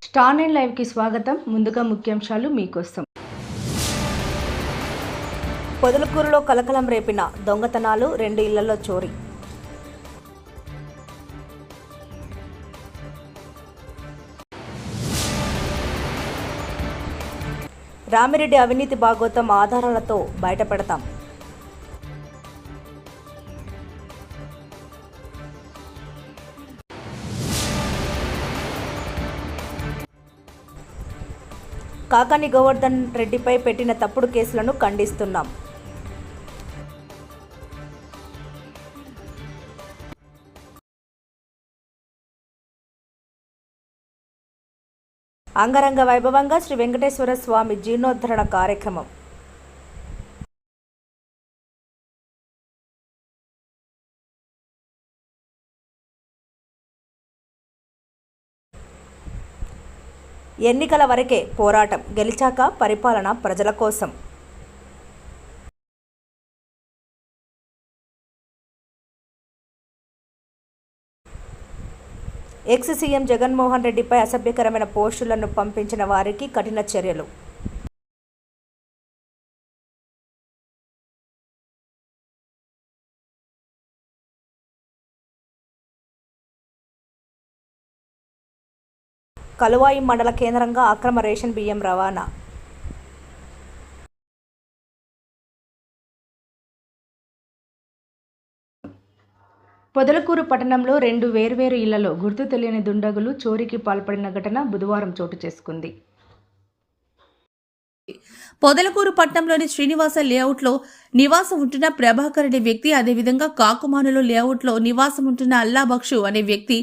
Star 9 లైవ్కి స్వాగతం. ముందుగా ముఖ్యాంశాలు మీకోసం. పొదలకూరులో కలకలం రేపిన దొంగతనాలు, 2 ఇళ్లలో చోరీ. రామిరెడ్డి అవినీతి భాగోతం ఆధారాలతో బయటపెడతాం. కాకాని గోవర్ధన్ రెడ్డిపై పెట్టిన తప్పుడు కేసులను ఖండిస్తున్నాం. అంగరంగ వైభవంగా శ్రీ వెంకటేశ్వర స్వామి జీర్ణోద్ధరణ కార్యక్రమం. ఎన్నికల వరకే పోరాటం, గెలిచాక పరిపాలన ప్రజల కోసం. ఎక్స్ సీఎం జగన్మోహన్ రెడ్డిపై అసభ్యకరమైన పోస్టులను పంపించిన వారికి కఠిన చర్యలు. కలువాయి మండల కేంద్రంగా అక్రమ రేషన్ బియ్యం రవాణా. పొదలకూరు పట్టణంలో 2 వేర్వేరు ఇళ్లలో గుర్తు తెలియని దుండగులు చోరీకి పాల్పడిన ఘటన బుధవారం చోటు చేసుకుంది. పొదలకూరు పట్టణంలోని శ్రీనివాస లేఅవుట్లో నివాసం ఉంటున్న ప్రభాకర్ అనే వ్యక్తి, అదేవిధంగా కాకుమానులో లేఅవుట్లో నివాసం ఉంటున్న అల్లాబక్షు అనే వ్యక్తి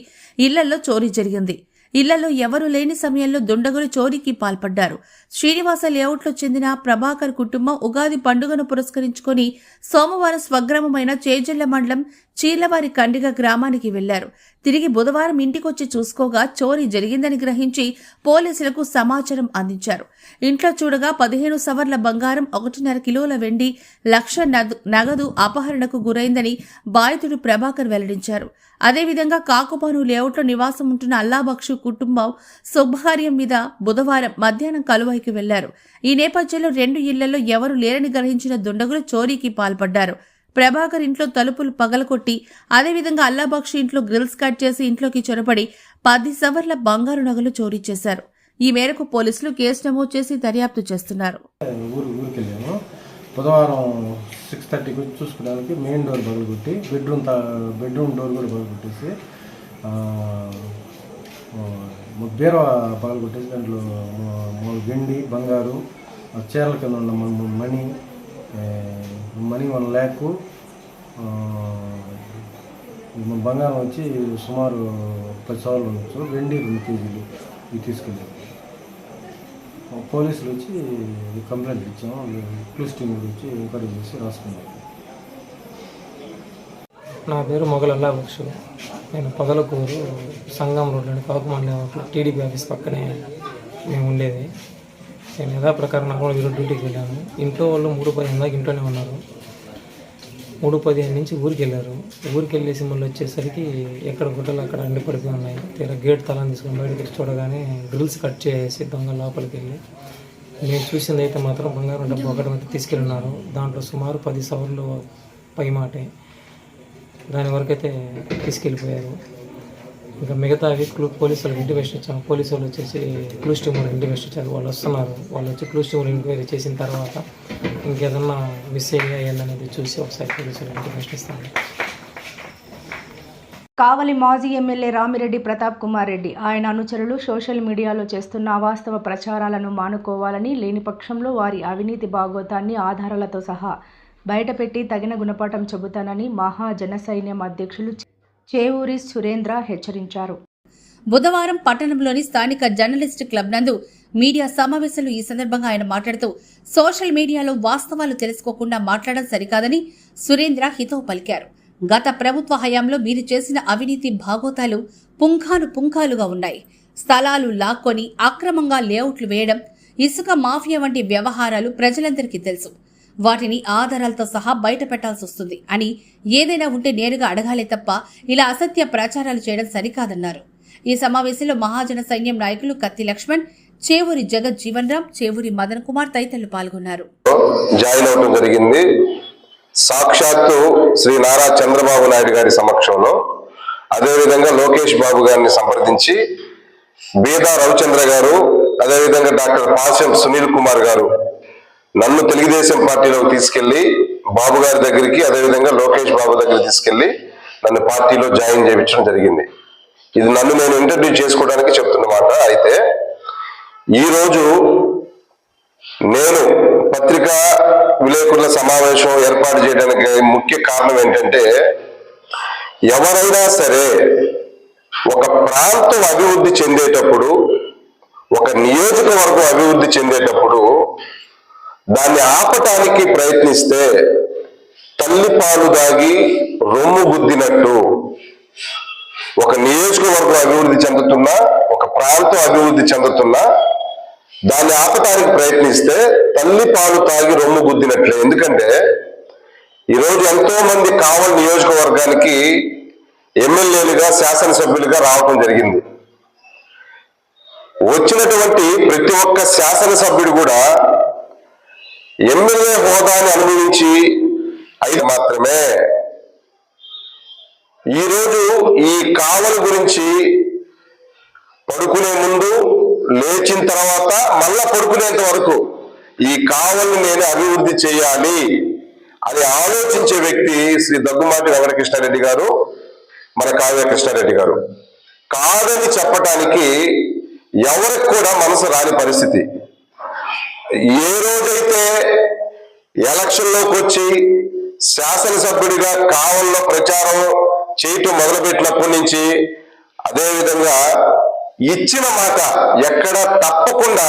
ఇళ్లలో చోరీ జరిగింది. ఇళ్లలో ఎవరూ లేని సమయంలో దుండగులు చోరీకి పాల్పడ్డారు. శ్రీనివాస లేఅవుట్లో చెందిన ప్రభాకర్ కుటుంబం ఉగాది పండుగను పురస్కరించుకుని సోమవారం స్వగ్రామమైన చేజెళ్ల మండలం చీర్లవారి కండిగ గ్రామానికి వెళ్లారు. తిరిగి బుధవారం ఇంటికొచ్చి చూసుకోగా చోరీ జరిగిందని గ్రహించి పోలీసులకు సమాచారం అందించారు. ఇంట్లో చూడగా 15 సవర్ల బంగారం, 1.5 కిలోల వెండి, 1,00,000 నగదు అపహరణకు గురైందని బాధితుడు ప్రభాకర్ వెల్లడించారు. అదేవిధంగా కాకుమాను లేఅవుట్లో నివాసం ఉంటున్న అల్లాబక్షు కుటుంబం శుభకార్యం మీద బుధవారం మధ్యాహ్నం కలువాయికి వెళ్లారు. ఈ నేపథ్యంలో 2 ఇళ్లలో ఎవరూ లేరని గ్రహించిన దుండగులు చోరీకి పాల్పడ్డారు. ప్రభాకర్ ఇంట్లో తలుపులు పగలకొట్టి, అదేవిధంగా అల్లాబక్షు ఇంట్లో గ్రిల్స్ కట్ చేసి ఇంట్లోకి చొరబడి 10 సవర్ల బంగారు నగలు చోరీ చేశారు. ఈ మేరకు పోలీసులు కేసు నమోదు చేసి దర్యాప్తు చేస్తున్నారు. బుధవారం 6:30కి వచ్చి చూసుకోవడానికి మెయిన్ డోర్ పగలగొట్టి బెడ్రూమ్ డోర్ కూడా పగలగొట్టేసి బీరువా పగలగొట్టేసి దాంట్లో వెండి, బంగారు, చీరల కింద ఉన్న మనీ 1 lakh, బంగారం వచ్చి సుమారు 10 సవర్లు ఉండొచ్చు, వెండి 2 kgs ఇవి తీసుకెళ్ళారు. పోలీసులు వచ్చి కంప్లైంట్ ఇచ్చాము. పోలీస్ టీం వచ్చి ఎంక్వైరీ చేసి రాసుకున్నాం. నా పేరు మొగల్ అల్లాబక్షు. నేను పొదలకూరు సంగం రోడ్లోని కాకుమాన్ టీడీపీ ఆఫీస్ పక్కనే మేము ఉండేది. నేను యథాప్రకారం నాకు ఈరోజు డ్యూటీకి వెళ్ళాను. ఇంట్లో వాళ్ళు 3:15 దాకా ఇంట్లోనే ఉన్నారు. 3:15 నుంచి ఊరికి వెళ్ళారు. ఊరికి వెళ్ళేసి మళ్ళీ వచ్చేసరికి ఎక్కడ గుడ్డలు అక్కడ అండి పడిపోయి ఉన్నాయి. తీరా గేట్ తాళం తీసుకుని బయటకు చూడగానే గ్రిల్స్ కట్ చేసి దొంగ లోపలికి వెళ్ళి నేను చూసింది అయితే మాత్రం బంగారం డబ్బు ఒకటి అయితే తీసుకెళ్ళినారు. దాంట్లో సుమారు 10 సవర్లు పై మాటే. దాని వరకు అయితే తీసుకెళ్ళిపోయారు. ఇంకా మిగతా పోలీసు వాళ్ళకి ఇంటిమేషన్ ఇచ్చాము. పోలీసు వాళ్ళు వచ్చేసి క్లూస్ టీమ్ వాళ్ళు ఇంటిమేషన్ ఇచ్చారు. వాళ్ళు వస్తున్నారు. వాళ్ళు వచ్చి క్లూస్ టీమ్ ఎంక్వైరీ చేసిన తర్వాత ఇంకేదన్నా మిస్ అయ్యాయనేది చూసి ఒకసారి పోలీసు వాళ్ళు ఇంటిమేషన్ ఇస్తాను. కావలి మాజీ ఎమ్మెల్యే రామిరెడ్డి ప్రతాప్ కుమార్ రెడ్డి, ఆయన అనుచరులు సోషల్ మీడియాలో చేస్తున్న అవాస్తవ ప్రచారాలను మానుకోవాలని, లేని పక్షంలో వారి అవినీతి భాగోతాన్ని ఆధారాలతో సహా బయటపెట్టి తగిన గుణపాఠం చెబుతానని మహాజనసైన్యం అధ్యక్షులు చేవూరి సురేంద్ర హెచ్చరించారు. బుధవారం పట్టణంలోని స్థానిక జర్నలిస్ట్ క్లబ్ నందు మీడియా సమావేశంలో ఈ సందర్భంగా ఆయన మాట్లాడుతూ సోషల్ మీడియాలో వాస్తవాలు తెలుసుకోకుండా మాట్లాడడం సరికాదని సురేంద్ర హితవు పలికారు. గత ప్రభుత్వ హయాంలో మీరు చేసిన అవినీతి భాగోతాలు పుంఖాలుగా ఉన్నాయి. స్థలాలు లాక్కొని అక్రమంగా లేఅవుట్లు వేయడం, ఇసుక మాఫియా వంటి వ్యవహారాలు ప్రజలందరికీ తెలుసు. వాటిని ఆధారాలతో సహా బయట పెట్టాల్సి వస్తుంది అని, ఏదైనా ఉంటే నేరుగా అడగాలే తప్ప ఇలా అసత్య ప్రచారాలు చేయడం సరికాదన్నారు. ఈ సమావేశంలో మహాజన సైన్యం నాయకులు కత్తి లక్ష్మణ్, చేవూరి జగత్ జీవన్ రామ్, చేవూరి మదన్ కుమార్ తదితరులు పాల్గొన్నారు. జాయిన్ అవడం జరిగింది. సాక్షాత్తు శ్రీ నారా చంద్రబాబు నాయుడు గారి సమక్షంలో, అదేవిధంగా లోకేష్ బాబు గారిని సంప్రదించి బీదా రవిచంద్ర గారు, అదేవిధంగా డాక్టర్ పాశం సునీల్ కుమార్ గారు నన్ను తెలుగుదేశం పార్టీలోకి తీసుకెళ్లి బాబు గారి దగ్గరికి, అదేవిధంగా లోకేష్ బాబు దగ్గర తీసుకెళ్లి నన్ను పార్టీలో జాయిన్ చేయించడం జరిగింది. ఇది నన్ను నేను ఇంటర్వ్యూ చేసుకోవడానికి చెప్తున్నమాట. అయితే ఈరోజు నేను పత్రికా విలేకరుల సమావేశం ఏర్పాటు చేయడానికి ముఖ్య కారణం ఏంటంటే, ఎవరైనా సరే ఒక ప్రాంతం అభివృద్ధి చెందేటప్పుడు, ఒక నియోజకవర్గం అభివృద్ధి చెందేటప్పుడు దాన్ని ఆపటానికి ప్రయత్నిస్తే తల్లి పాలు దాగి రొమ్ము గుద్దినట్టు. ఒక నియోజకవర్గం అభివృద్ధి చెందుతున్నా, ఒక ప్రాంతం అభివృద్ధి చెందుతున్నా దాన్ని ఆపటానికి ప్రయత్నిస్తే తల్లి పాలు తాగి రొమ్ము గుద్దినట్లే. ఎందుకంటే ఈరోజు ఎంతో మంది కావలి నియోజకవర్గానికి ఎమ్మెల్యేలుగా, శాసనసభ్యులుగా రావటం జరిగింది. వచ్చినటువంటి ప్రతి ఒక్క శాసనసభ్యుడు కూడా ఎమ్మెల్యే హోదాని అనుభవించి అయితే మాత్రమే. ఈరోజు ఈ కావలి గురించి పడుకునే ముందు, లేచిన తర్వాత, మళ్ళా పడుకునేంత వరకు ఈ కావలిని నేను అభివృద్ధి చేయాలి అని ఆలోచించే వ్యక్తి శ్రీ దగ్గుమాటి వెంకటకృష్ణారెడ్డి గారు, మన కావ్య కృష్ణారెడ్డి గారు. కాదని చెప్పటానికి ఎవరికి కూడా మనసు రాని పరిస్థితి. ఏ రోజైతే ఎలక్షన్లోకి వచ్చి శాసనసభ్యుడిగా కావలిలో ప్రచారం చేయటం మొదలుపెట్టినప్పటి నుంచి, అదేవిధంగా ఇచ్చిన మాట ఎక్కడ తప్పకుండా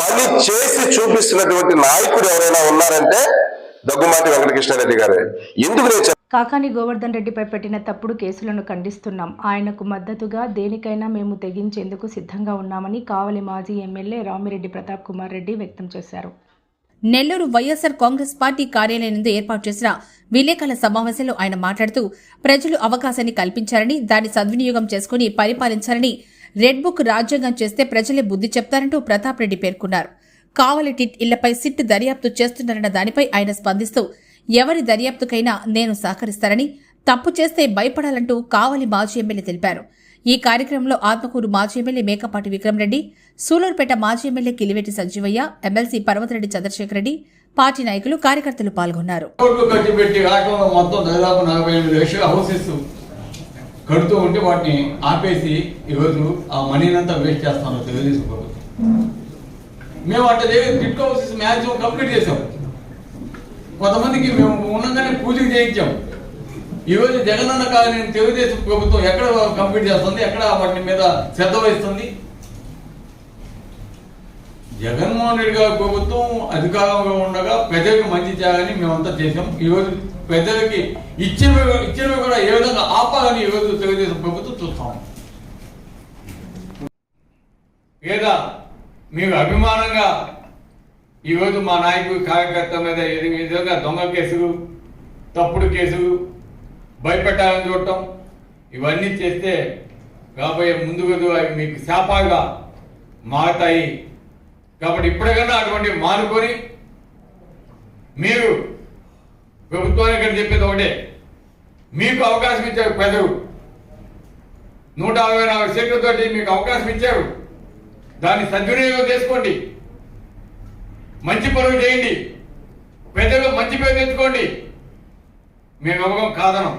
పని చేసి చూపిస్తున్నటువంటి నాయకుడు ఎవరైనా ఉన్నారంటే దగ్గుమాటి వెంకటకృష్ణారెడ్డి గారే. ఎందుకు నేను కాకాని గోవర్ధన్ రెడ్డిపై పెట్టిన తప్పుడు కేసులను ఖండిస్తున్నాం. ఆయనకు మద్దతుగా దేనికైనా మేము తెగించేందుకు సిద్ధంగా ఉన్నామని కావలి మాజీ ఎమ్మెల్యే రామిరెడ్డి ప్రతాప్ కుమార్ రెడ్డి వ్యక్తం చేశారు. నెల్లూరు వైఎస్సార్ కాంగ్రెస్ పార్టీ కార్యాలయం నందు ఏర్పాటు చేసిన విలేకరుల సమావేశంలో ఆయన మాట్లాడుతూ, ప్రజలు అవకాశాన్ని కల్పించారని, దాన్ని సద్వినియోగం చేసుకుని పరిపాలించాలని, రెడ్ బుక్ రాజ్యాంగం చేస్తే ప్రజలే బుద్ధి చెప్తారంటూ ప్రతాప్ రెడ్డి పేర్కొన్నారు. కావలి టిట్ ఇళ్లపై సిట్ దర్యాప్తు చేస్తున్నారన్న దానిపై ఆయన స్పందిస్తూ, ఎవరి దర్యాప్తుకైనా నేను సహకరిస్తారని, తప్పు చేస్తే భయపడాలంటూ కావలి మాజీ ఎమ్మెల్యే తెలిపారు. ఈ కార్యక్రమంలో ఆత్మకూరు మాజీ ఎమ్మెల్యే మేకపాటి విక్రమరెడ్డి, సూలూరుపేట మాజీ MLA Kiliveti Sanjeevaiah, MLC Parvathareddy Chandrasekhar Reddy, party నాయకులు, కార్యకర్తలు పాల్గొన్నారు. కడుతూ ఉంటే వాటిని ఆపేసి ఈరోజు ఆ మనీనంతా వేస్ట్ చేస్తాను తెలుగుదేశం ప్రభుత్వం. మేము అట్లా టిట్ హౌసెస్ మ్యాక్సిమం కంప్లీట్ చేసాం. కొంతమందికి మేము ఉన్నగానే పూజలు చేయించాం. ఈరోజు జగనన్న కాలనీ తెలుగుదేశం ప్రభుత్వం ఎక్కడ కంప్లీట్ చేస్తుంది, ఎక్కడ వాటి మీద శ్రద్ధ వహిస్తుంది? జగన్మోహన్ రెడ్డి గారి ప్రభుత్వం అధికారంలో ఉండగా ప్రజలకు మంచి చేయాలని మేమంతా చేసాం. ఈరోజు ప్రజలకి ఇచ్చినవి కూడా ఏ విధంగా ఆపాలని ఈరోజు తెలుగుదేశం ప్రభుత్వం చూస్తాం. లేదా మీకు అభిమానంగా ఈరోజు మా నాయకుడు, కార్యకర్త మీద ఏ విధంగా దొంగ కేసులు, తప్పుడు కేసులు, భయపెట్టాలని చూడటం, ఇవన్నీ చేస్తే రాబోయే ముందు రోజు అవి మీకు శాపాగా మారుతాయి. కాబట్టి ఇప్పటికన్నా అటువంటి మానుకొని మీరు ప్రభుత్వానికి చెప్పేది ఒకటే, మీకు అవకాశం ఇచ్చారు ప్రజలు, 164 సీట్లతోటి మీకు అవకాశం ఇచ్చారు. దాన్ని సద్వినియోగం చేసుకోండి, మంచి పనులు చేయండి, ప్రజలు మంచి పేరు తెచ్చుకోండి. మేము ఇవ్వడం కాదనం,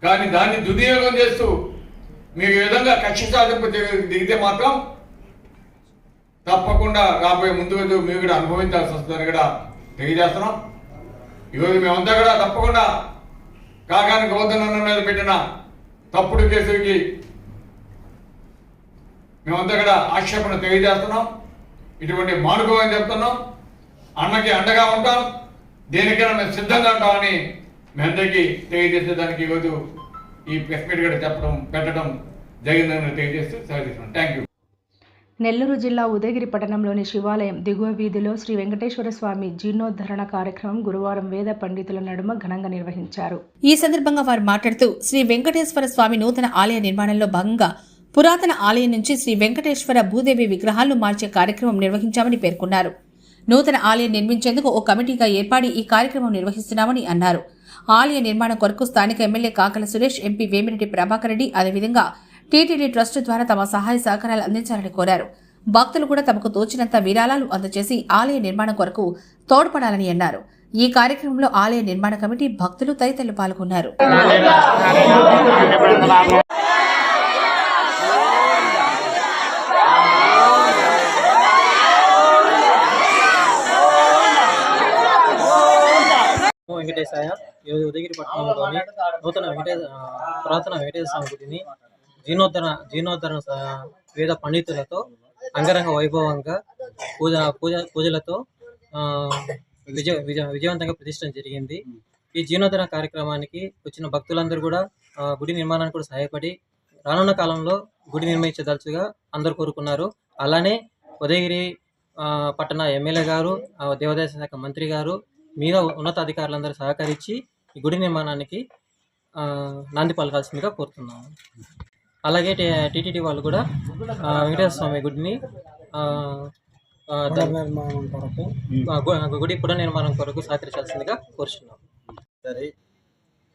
కానీ దాన్ని దుర్వినియోగం చేస్తూ మీకు ఈ విధంగా కక్ష సాధింపు దిగితే మాత్రం తప్పకుండా రాబోయే ముందు రోజు మీరు కూడా అనుభవించాల్సి వస్తుందని కూడా తెలియజేస్తున్నాం. ఈరోజు మేమంతా కూడా తప్పకుండా కాకాని గోవర్ధన్ మీద పెట్టిన తప్పుడు కేసులకి మేమంతా కూడా ఆక్షేపణ తెలియజేస్తున్నాం. ఇటువంటి మానుకోవని చెప్తున్నాం. అన్నకి అండగా ఉంటాం, దేనికైనా మేము సిద్ధంగా ఉంటామని మీ అందరికీ తెలియజేసేదానికి ఈరోజు ఈ ప్రెస్ మీట్ కూడా పెట్టడం జరిగిందని తెలియజేస్తూ సెలవు తీసుకున్నాం. Thank you. నెల్లూరు జిల్లా ఉదయగిరి పట్టణంలోని శివాలయం దిగువ వీధిలో శ్రీ వెంకటేశ్వర స్వామి జీర్ణోద్ధరణ కార్యక్రమం గురువారం వేద పండితుల నడుమ ఘనంగా నిర్వహించారు. ఈ సందర్భంగా వారు మాట్లాడుతూ శ్రీ వెంకటేశ్వర స్వామి నూతన ఆలయ నిర్మాణంలో భాగంగా పురాతన ఆలయం నుంచి శ్రీ వెంకటేశ్వర భూదేవి విగ్రహాలను మార్చే కార్యక్రమం నిర్వహించామని పేర్కొన్నారు. నూతన ఆలయం నిర్మించేందుకు ఓ కమిటీగా ఏర్పాడి ఈ కార్యక్రమం నిర్వహిస్తున్నామని అన్నారు. ఆలయ నిర్మాణం కొరకు స్థానిక ఎమ్మెల్యే కాకల సురేష్, ఎంపీ వేమిరెడ్డి ప్రభాకర్ రెడ్డి, అదేవిధంగా టీటీడీ ట్రస్ట్ ద్వారా తమ సహాయ సహకారాలు అందించాలని కోరారు. భక్తులు కూడా తమకు తోచినంత విరాళాలు అందజేసి ఆలయ నిర్మాణం కొరకు తోడ్పడాలని అన్నారు. ఈ కార్యక్రమంలో ఆలయ నిర్మాణ కమిటీ, భక్తులు తదితరులు పాల్గొన్నారు. వెంకటేశాయ. ఈరోజు ఉదయగిరి పట్టణంలోని పురాతన వెంకటేశ్వర స్వామి గుడిని జీర్ణోద్ధరణ వేద పండితులతో అంగరంగ వైభవంగా పూజలతో విజయవంతంగా ప్రతిష్ఠించడం జరిగింది. ఈ జీర్ణోద్ధరణ కార్యక్రమానికి వచ్చిన భక్తులందరూ కూడా గుడి నిర్మాణానికి కూడా సహాయపడి రానున్న కాలంలో గుడి నిర్మించదలుచుగా అందరూ కోరుకున్నారు. అలానే ఉదయగిరి పట్టణ ఎమ్మెల్యే గారు, దేవాదాయ శాఖ మంత్రి గారు మీద ఉన్నతాధికారులందరూ సహకరించి ఈ గుడి నిర్మాణానికి నాంది పలకాల్సిందిగా కోరుతున్నాము. అలాగే టీటీడీ వాళ్ళు కూడా వెంకటేశ్వర స్వామి గుడిని గుడి పునర్నిర్మాణం కొరకు సహకరించాల్సిందిగా కోరుచున్నాం. సరే,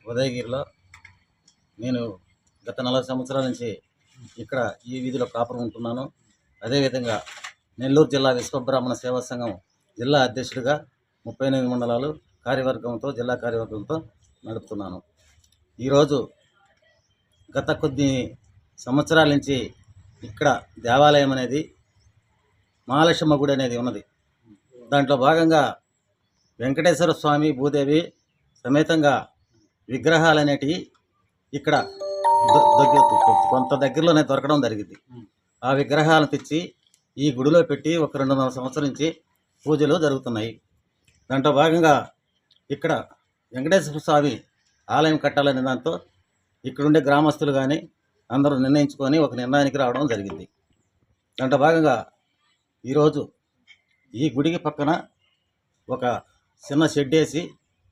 ఉదయగిరిలో నేను గత 40 సంవత్సరాల నుంచి ఇక్కడ ఈ వీధిలో కాపురం ఉంటున్నాను. అదేవిధంగా నెల్లూరు జిల్లా విశ్వబ్రాహ్మణ సేవా సంఘం జిల్లా అధ్యక్షుడిగా 38 మండలాలు జిల్లా కార్యవర్గంతో నడుపుతున్నాను. ఈరోజు గత కొద్ది సంవత్సరాల నుంచి ఇక్కడ దేవాలయం అనేది మహాలక్ష్మ గుడి అనేది ఉన్నది. దాంట్లో భాగంగా వెంకటేశ్వర స్వామి, భూదేవి సమేతంగా విగ్రహాలు అనేటివి ఇక్కడ కొంత దగ్గరలోనే దొరకడం జరిగింది. ఆ విగ్రహాలను తెచ్చి ఈ గుడిలో పెట్టి ఒక 200 సంవత్సరాల నుంచి పూజలు జరుగుతున్నాయి. దాంట్లో భాగంగా ఇక్కడ వెంకటేశ్వర స్వామి ఆలయం కట్టాలనే దాంతో ఇక్కడుండే గ్రామస్తులు కానీ అందరూ నిర్ణయించుకొని ఒక నిర్ణయానికి రావడం జరిగింది. దాంట్లో భాగంగా ఈరోజు ఈ గుడికి పక్కన ఒక చిన్న షెడ్ వేసి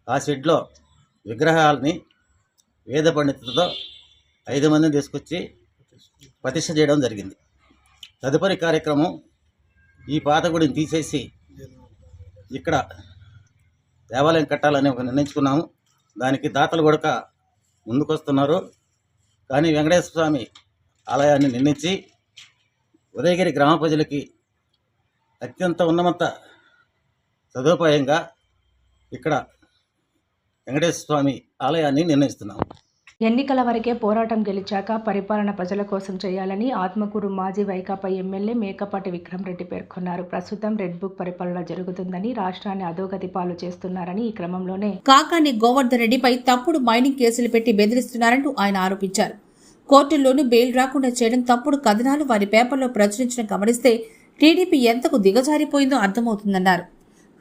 ఆ షెడ్లో విగ్రహాలని వేద పండితులతో 5 మందిని తీసుకొచ్చి ప్రతిష్ఠ చేయడం జరిగింది. తదుపరి కార్యక్రమం ఈ పాత గుడిని తీసేసి ఇక్కడ దేవాలయం కట్టాలని ఒక నిర్ణయించుకున్నాము. దానికి దాతలు కూడా ముందుకొస్తున్నారు. కానీ వెంకటేశ్వర స్వామి ఆలయాన్ని నిర్మించి ఉదయగిరి గ్రామ ప్రజలకి అత్యంత ఉన్నత సదుపాయంగా ఇక్కడ వెంకటేశ్వర స్వామి ఆలయాన్ని నిర్ణయిస్తున్నాము. ఎన్నికల వరకే పోరాటం గెలిచాక పరిపాలన ప్రజల కోసం చేయాలని ఆత్మకూరు మాజీ వైకాపా ఎమ్మెల్యే మేకపాటి విక్రమరెడ్డి పేర్కొన్నారు. ప్రస్తుతం రెడ్ బుక్ పరిపాలన జరుగుతుందని, రాష్ట్రాన్ని అధోగతి పాలు చేస్తున్నారని, ఈ క్రమంలోనే కాకాని గోవర్ధన్ రెడ్డిపై తప్పుడు మైనింగ్ కేసులు పెట్టి బెదిరిస్తున్నారంటూ ఆయన ఆరోపించారు. కోర్టుల్లోనూ బెయిల్ రాకుండా చేయడం, తప్పుడు కథనాలు వారి పేపర్లో ప్రచురించడం గమనిస్తే టీడీపీ ఎంతకు దిగజారిపోయిందో అర్థమవుతుందన్నారు.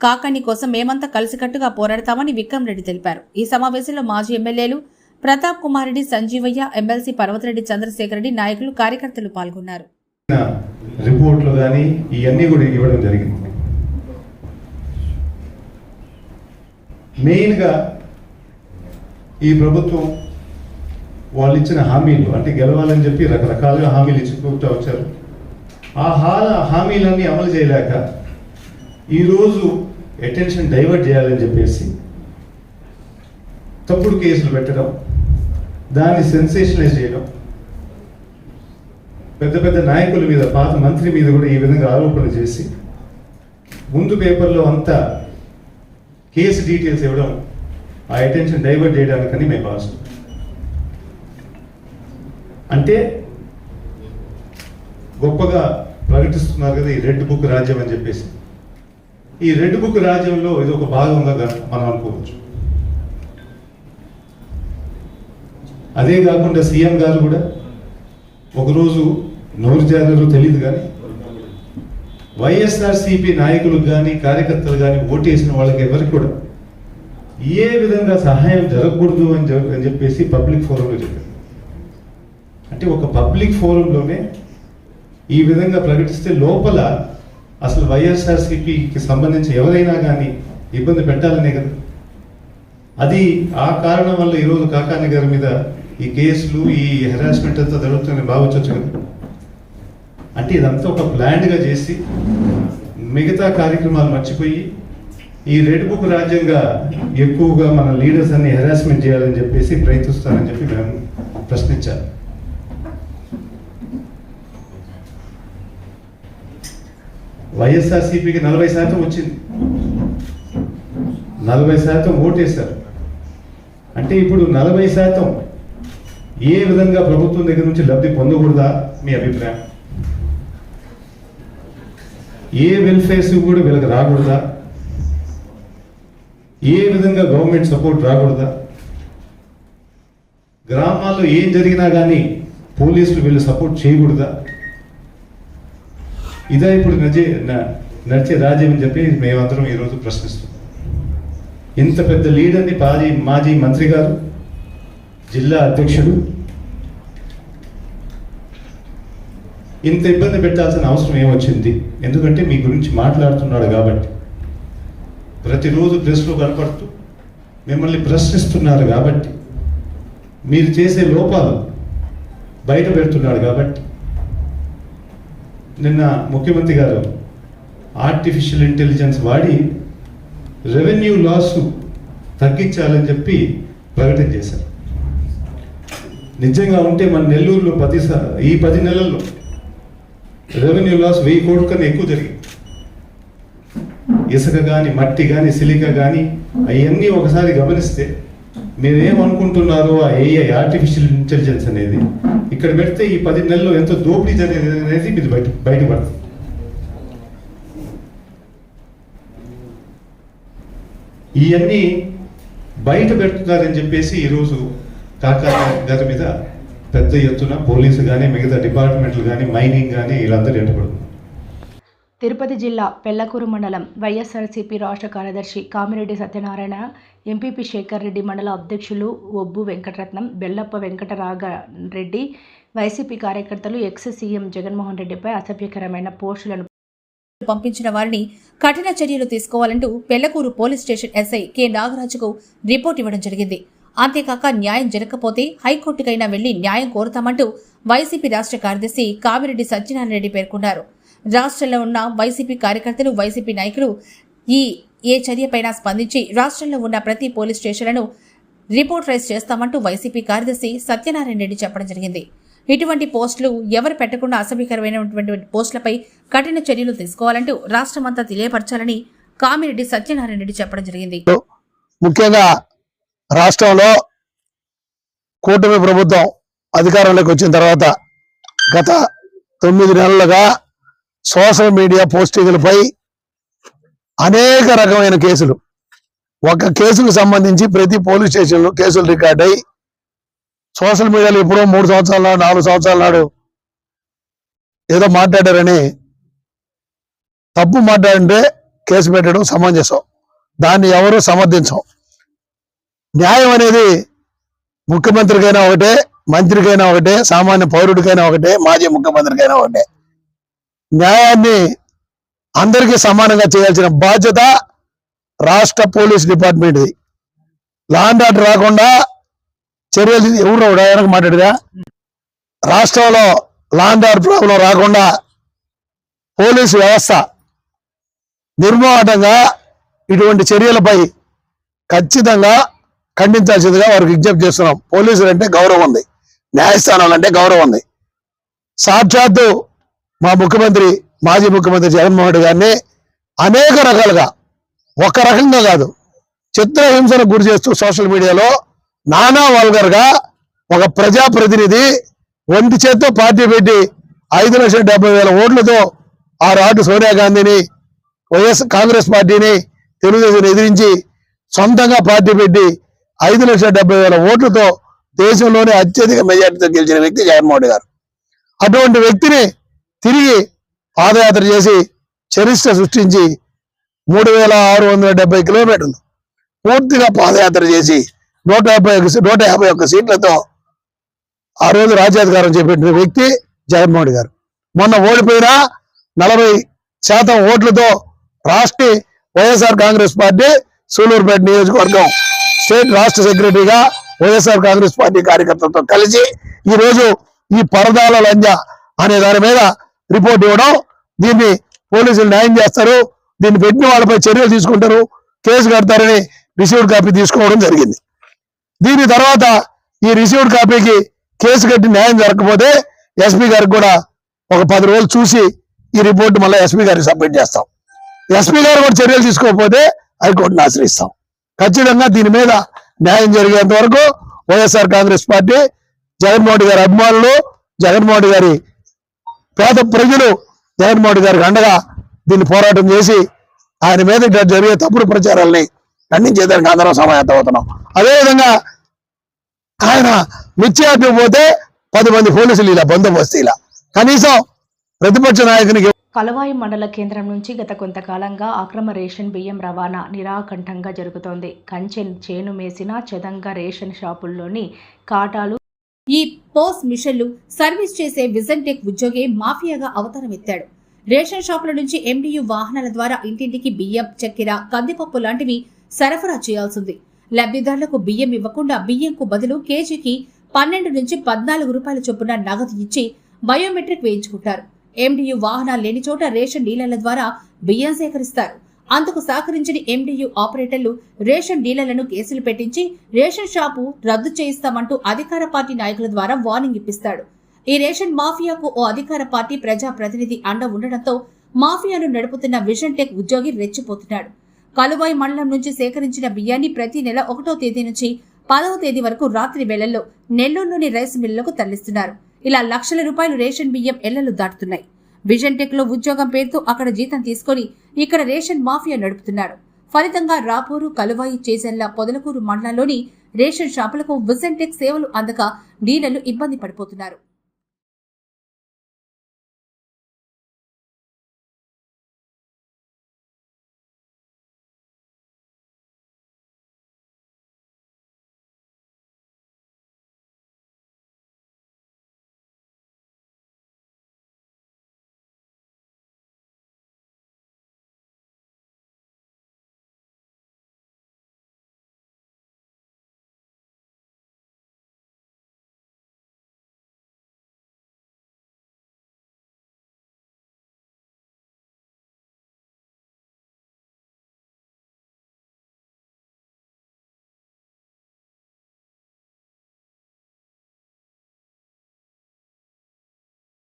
కాకాని కోసం మేమంతా కలిసికట్టుగా పోరాడతామని విక్రమరెడ్డి తెలిపారు. ఈ సమావేశంలో మాజీ ఎమ్మెల్యేలు ప్రతాప్ కుమార్ రెడ్డి, సంజీవయ్య, ఎమ్మెల్సీ పర్వతరెడ్డి, చంద్రశేఖర్ రెడ్డి, నాయకులు, కార్యకర్తలు పాల్గొన్నారు. రిపోర్ట్లు కానీ ఇవన్నీ కూడా ఇవ్వడం జరిగింది. మెయిన్గా ఈ ప్రభుత్వం వాళ్ళు ఇచ్చిన హామీలు, అంటే గెలవాలని చెప్పి రకరకాలుగా హామీలు ఇచ్చుకుంటూ వచ్చారు. ఆ హామీలన్నీ అమలు చేయలేక ఈరోజు అటెన్షన్ డైవర్ట్ చేయాలని చెప్పేసి తప్పుడు కేసులు పెట్టడం, దాన్ని సెన్సేషనలైజ్ చేయడం, పెద్ద పెద్ద నాయకుల మీద, పాత మంత్రి మీద కూడా ఈ విధంగా ఆరోపణలు చేసి ముందు పేపర్లో అంతా కేసు డీటెయిల్స్ ఇవ్వడం, ఆ అటెన్షన్ డైవర్ట్ చేయడానికని మేము భావిస్తున్నాం. అంటే గొప్పగా ప్రకటిస్తున్నారు కదా ఈ రెడ్ బుక్ రాజ్యం అని చెప్పేసి. ఈ రెడ్ బుక్ రాజ్యంలో ఇది ఒక భాగంగా మనం అనుకోవచ్చు. అదే కాకుండా సీఎం గారు కూడా ఒకరోజు నోరు జారారో తెలియదు కానీ వైఎస్ఆర్సీపీ నాయకులకు కానీ కార్యకర్తలు కానీ ఓటేసిన వాళ్ళకి ఎవరికి కూడా ఏ విధంగా సహాయం జరగకూడదు అని చెప్పేసి పబ్లిక్ ఫోరంలో చెప్పారు. అంటే ఒక పబ్లిక్ ఫోరంలోనే ఈ విధంగా ప్రకటిస్తే లోపల అసలు వైఎస్ఆర్సీపీకి సంబంధించి ఎవరైనా కానీ ఇబ్బంది పెట్టాలనే కదా. అది ఆ కారణం వల్ల ఈరోజు కాకాని గారి మీద ఈ కేసులు ఈ హెరాస్మెంట్ అంతా జరుగుతుందని భావించవచ్చు కదా. అంటే ఇదంతా ఒక ప్లాన్డ్గా చేసి మిగతా కార్యక్రమాలు మర్చిపోయి ఈ రెడ్ బుక్ రాజ్యంగా ఎక్కువగా మన లీడర్స్ అన్ని హెరాస్మెంట్ చేయాలని చెప్పేసి ప్రయత్నిస్తారని చెప్పి మేము ప్రశ్నించారు. వైఎస్ఆర్సీపీకి 40% వచ్చింది, 40% ఓటేశారు. అంటే ఇప్పుడు 40% ఏ విధంగా ప్రభుత్వం దగ్గర నుంచి లబ్ధి పొందకూడదా మీ అభిప్రాయం? ఏ వెల్ఫేర్స్ కూడా వీళ్ళకి రాకూడదా? ఏ విధంగా గవర్నమెంట్ సపోర్ట్ రాకూడదా? గ్రామాల్లో ఏం జరిగినా కానీ పోలీసులు వీళ్ళు సపోర్ట్ చేయకూడదా? ఇదే ఇప్పుడు నడిచే రాజ్యం అని చెప్పి మేమందరం ఈరోజు ప్రశ్నిస్తున్నాం. ఇంత పెద్ద లీడర్ని మాజీ మంత్రి గారు, జిల్లా అధ్యక్షుడు ఇంత ఇబ్బంది పెట్టాల్సిన అవసరం ఏమొచ్చింది? ఎందుకంటే మీ గురించి మాట్లాడుతున్నాడు కాబట్టి, ప్రతిరోజు ప్రెస్లో కనపడుతూ మిమ్మల్ని ప్రశ్నిస్తున్నారు కాబట్టి, మీరు చేసే లోపాలు బయట పెడుతున్నాడు కాబట్టి. నిన్న ముఖ్యమంత్రి గారు ఆర్టిఫిషియల్ ఇంటెలిజెన్స్ వాడి రెవెన్యూ లాస్ తగ్గించాలని చెప్పి ప్రకటన చేశారు. నిజంగా ఉంటే మన నెల్లూరులో ఈ 10 నెలల్లో రెవెన్యూ లాస్ 1000 కోట్ల కన్నా ఎక్కువ జరిగింది. ఇసుక కానీ, మట్టి కానీ, సిలికా కానీ అవన్నీ ఒకసారి గమనిస్తే మీరేమనుకుంటున్నారో ఆ ఏఐ ఆర్టిఫిషియల్ ఇంటెలిజెన్స్ అనేది ఇక్కడ పెడితే ఈ 10 నెలల్లో ఎంతో దోపిడీ జరిగేది అనేది మీరు బయటపడుతుంది. ఇవన్నీ బయట పెడుతున్నారని చెప్పేసి ఈరోజు కాకా గారి మీద పెద్ద ఎత్తున పోలీసు కానీ, మిగతా డిపార్ట్మెంట్లు కానీ, మైనింగ్ కానీ వీళ్ళందరూ ఎంటపడుతున్నారు. తిరుపతి జిల్లా పెళ్లకూరు మండలం వైఎస్ఆర్సీపీ రాష్ట్ర కార్యదర్శి కామిరెడ్డి సత్యనారాయణ, ఎంపీపీ శేఖర్ రెడ్డి, మండల అధ్యక్షులు ఒబ్బు వెంకటరత్నం, బెల్లప్ప వెంకటరాఘరెడ్డి, వైసీపీ కార్యకర్తలు ఎక్స్ సీఎం జగన్మోహన్ రెడ్డిపై అసభ్యకరమైన పోస్టులను పంపించిన వారిని కఠిన చర్యలు తీసుకోవాలంటూ Pellakuru police station SI K నాగరాజుకు రిపోర్ట్ ఇవ్వడం జరిగింది. అంతేకాక న్యాయం జరగకపోతే హైకోర్టుకైనా వెళ్లి న్యాయం కోరుతామంటూ వైసీపీ రాష్ట్ర కార్యదర్శి కామిరెడ్డి సత్యనారాయణ రెడ్డి పేర్కొన్నారు. రాష్ట్రంలో ఉన్న వైసీపీ కార్యకర్తలు, వైసీపీ నాయకులు ఏ చర్యపైనా స్పందించి రాష్ట్రంలో ఉన్న ప్రతి పోలీస్ స్టేషన్లను రిపోర్ట్ రైజ్ చేస్తామంటూ వైసీపీ కార్యదర్శి సత్యనారాయణ రెడ్డి చెప్పడం జరిగింది. ఇటువంటి పోస్టులు ఎవరు పెట్టకుండా అసభ్యకరమైనటువంటి పోస్టులపై కఠిన చర్యలు తీసుకోవాలంటూ రాష్ట్రమంతా తెలియపరచాలని కామిరెడ్డి సత్యనారాయణ రెడ్డి చెప్పడం జరిగింది. ముఖ్యంగా రాష్ట్రంలో కూటమి ప్రభుత్వం అధికారంలోకి వచ్చిన తర్వాత గత 9 నెలలుగా సోషల్ మీడియా పోస్టింగ్లపై అనేక రకమైన కేసులు, ఒక కేసుకు సంబంధించి ప్రతి పోలీస్ స్టేషన్లో కేసులు రికార్డ్ అయ్యి సోషల్ మీడియాలో ఎప్పుడో 3 సంవత్సరాల నాడు, 4 సంవత్సరాల నాడు ఏదో మాట్లాడారని తప్పు మాట్లాడంటే కేసు పెట్టడం సమంజసం, దాన్ని ఎవరు సమర్థించం. న్యాయం అనేది ముఖ్యమంత్రికైనా ఒకటే, మంత్రికైనా ఒకటే, సామాన్య పౌరుడికైనా ఒకటే, మాజీ ముఖ్యమంత్రికైనా ఒకటే. న్యాయాన్ని అందరికీ సమానంగా చేయాల్సిన బాధ్యత రాష్ట్ర పోలీస్ డిపార్ట్మెంట్ది. లా అండ్ ఆర్డర్ రాకుండా చర్యలు ఎవరు వెనక మాట్లాడదా? రాష్ట్రంలో లా అండ్ ఆర్డర్ ప్రాబ్లం రాకుండా పోలీసు వ్యవస్థ నిర్మోహటంగా ఇటువంటి చర్యలపై ఖచ్చితంగా ఖండించాల్సిందిగా వారికి విజ్ఞప్తి చేస్తున్నాం. పోలీసులు అంటే గౌరవం ఉంది, న్యాయస్థానాలు అంటే గౌరవం ఉంది. సాక్షాత్తు మా ముఖ్యమంత్రి, మాజీ ముఖ్యమంత్రి జగన్మోహన్ రెడ్డి గారిని అనేక రకాలుగా, ఒక రకంగా కాదు, చిత్రహింసను గురి చేస్తూ సోషల్ మీడియాలో నానా వల్గర్గా ఒక ప్రజాప్రతినిధి ఒంటి చేత్తో పార్టీ పెట్టి 5,70,000 ఓట్లతో ఆ రాటు సోనియా గాంధీని, కాంగ్రెస్ పార్టీని, తెలుగుదేశం ఎదిరించి సొంతంగా పార్టీ పెట్టి 5,70,000 ఓట్లతో దేశంలోనే అత్యధిక మెజార్టీతో గెలిచిన వ్యక్తి జగన్మోహన్ రెడ్డి గారు. అటువంటి వ్యక్తిని తిరిగి పాదయాత్ర చేసి చరిత్ర సృష్టించి 3,670 కిలోమీటర్లు పూర్తిగా పాదయాత్ర చేసి 151 సీట్లతో ఆ రోజు రాజ్యాధికారం చేపట్టిన వ్యక్తి జగన్మోహన్ రెడ్డి గారు. మొన్న ఓడిపోయినా 40% ఓట్లతో రాష్ట్ర వైఎస్ఆర్ కాంగ్రెస్ పార్టీ సూలూరుపేట నియోజకవర్గం స్టేట్ రాష్ట్ర సెక్రటరీగా వైఎస్ఆర్ కాంగ్రెస్ పార్టీ కార్యకర్తలతో కలిసి ఈరోజు ఈ పరదాల లంజ అనే దాని మీద రిపోర్ట్ ఇవ్వడం, దీన్ని పోలీసులు న్యాయం చేస్తారు, దీన్ని పెట్టిన వాళ్ళపై చర్యలు తీసుకుంటారు, కేసు కడతారని రిసీవ్డ్ కాపీ తీసుకోవడం జరిగింది. దీని తర్వాత ఈ రిసీవ్డ్ కాపీకి కేసు కట్టి న్యాయం జరగకపోతే ఎస్పీ గారికి కూడా ఒక 10 రోజులు చూసి ఈ రిపోర్ట్ మళ్ళీ ఎస్పీ గారికి సబ్మిట్ చేస్తాం. ఎస్పీ గారు కూడా చర్యలు తీసుకోకపోతే హైకోర్టును ఆశ్రయిస్తాం. ఖచ్చితంగా దీని మీద న్యాయం జరిగేంత వరకు వైఎస్ఆర్ కాంగ్రెస్ పార్టీ, జగన్మోహన్ రెడ్డి గారి అభిమానులు, జగన్మోహన్ రెడ్డి గారి పేద ప్రజలు జగన్మోహన్ రెడ్డి గారికి అండగా దీన్ని పోరాటం చేసి ఆయన మీద జరిగే తప్పుడు ప్రచారాలని ఖండించేదానికి అందరం సమాయత్తం అవుతున్నాం. అదేవిధంగా ఆయన మిర్చి పోతే 10 మంది పోలీసులు ఇలా బందోబస్తు ఇలా కనీసం ప్రతిపక్ష నాయకునికి. కలవాయి మండల కేంద్రం నుంచి గత కొంతకాలంగా అక్రమ రేషన్ బియ్యం రవాణా నిరాకంఠంగా జరుగుతోంది. కంచె చేను మేసిన చెదంగా రేషన్ షాపుల్లోని కాటాలు, ఈ పోస్ మిషన్లు సర్వీస్ చేసే విజన్ టెక్ ఉద్యోగి మాఫియాగా అవతారం ఎత్తాడు. రేషన్ షాపుల నుంచి MDU వాహనాల ద్వారా ఇంటింటికి బియ్యం, చక్కెర, కందిపప్పు లాంటివి సరఫరా చేయాల్సింది. లబ్ధిదారులకు బియ్యం ఇవ్వకుండా బియ్యంకు బదులు కేజీకి 12 నుంచి 14 రూపాయల చొప్పున నగదు ఇచ్చి బయోమెట్రిక్ వేయించుకుంటారు. MDU వాహనాలు లేని చోట రేషన్ డీలర్ల ద్వారా బియ్యం సేకరిస్తారు. అందుకు సహకరించిన MDU ఆపరేటర్లు రేషన్ డీలర్లను కేసులు పెట్టించి రేషన్ షాపు రద్దు చేయిస్తామంటూ అధికార పార్టీ నాయకుల ద్వారా వార్నింగ్ ఇప్పిస్తాడు. ఈ రేషన్ మాఫియాకు ఓ అధికార పార్టీ ప్రజా ప్రతినిధి అండ ఉండడంతో మాఫియాను నడుపుతున్న విజన్ టెక్ ఉద్యోగి రెచ్చిపోతున్నాడు. కలువాయి మండలం నుంచి సేకరించిన బియ్యాన్ని ప్రతి నెల 1వ తేదీ నుంచి 10వ తేదీ వరకు రాత్రి వేళల్లో నెల్లూరులోని రైస్ మిల్లులకు తరలిస్తున్నారు. ఇలా లక్షల రూపాయలు రేషన్ బియ్యం ఎల్లలు దాటుతున్నాయి. విజన్ టెక్ లో ఉద్యోగం పేరుతో అక్కడ జీతం తీసుకుని ఇక్కడ రేషన్ మాఫియా నడుపుతున్నారు. ఫలితంగా రాపూరు, కలువాయి, చేజెల్ల, పొదలకూరు మండలాల్లోని రేషన్ షాపులకు విజన్ టెక్ సేవలు అందక డీలర్లు ఇబ్బంది పడిపోతున్నారు.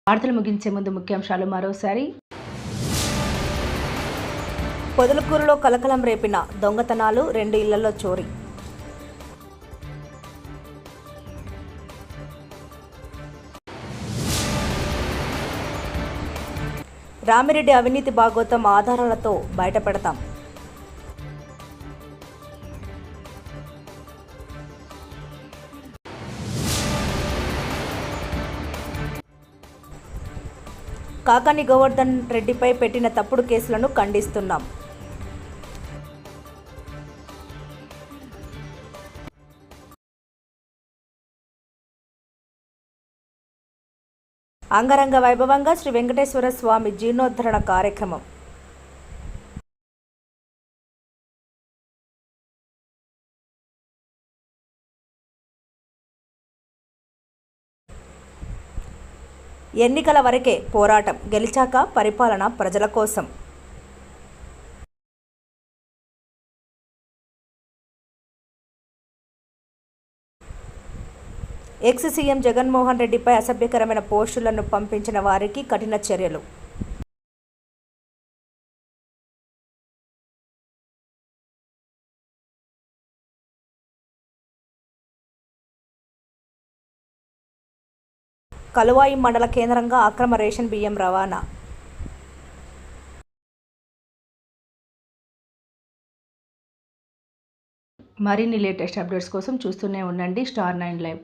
వార్తలు ముగించే ముందు ముఖ్యాంశాలు మరోసారి. పొదలకూరులో కలకలం రేపిన దొంగతనాలు, 2 ఇళ్లలో చోరీ. రామిరెడ్డి అవినీతి భాగోతం ఆధారాలతో బయటపెడతాం. కాకాని గోవర్ధన్ రెడ్డిపై పెట్టిన తప్పుడు కేసులను ఖండిస్తున్నాం. అంగరంగ వైభవంగా శ్రీ వెంకటేశ్వర స్వామి జీర్ణోద్ధరణ కార్యక్రమం. ఎన్నికల వరకే పోరాటం, గెలిచాక పరిపాలన ప్రజల కోసం. ఎక్స్ సీఎం జగన్మోహన్ రెడ్డిపై అసభ్యకరమైన పోస్టులను పంపించిన వారికి కఠిన చర్యలు. కలువాయి మండల కేంద్రంగా అక్రమ రేషన్ బియ్యం రవాణా. మరిన్ని లేటెస్ట్ అప్డేట్స్ కోసం చూస్తూనే ఉండండి స్టార్ 9 లైవ్.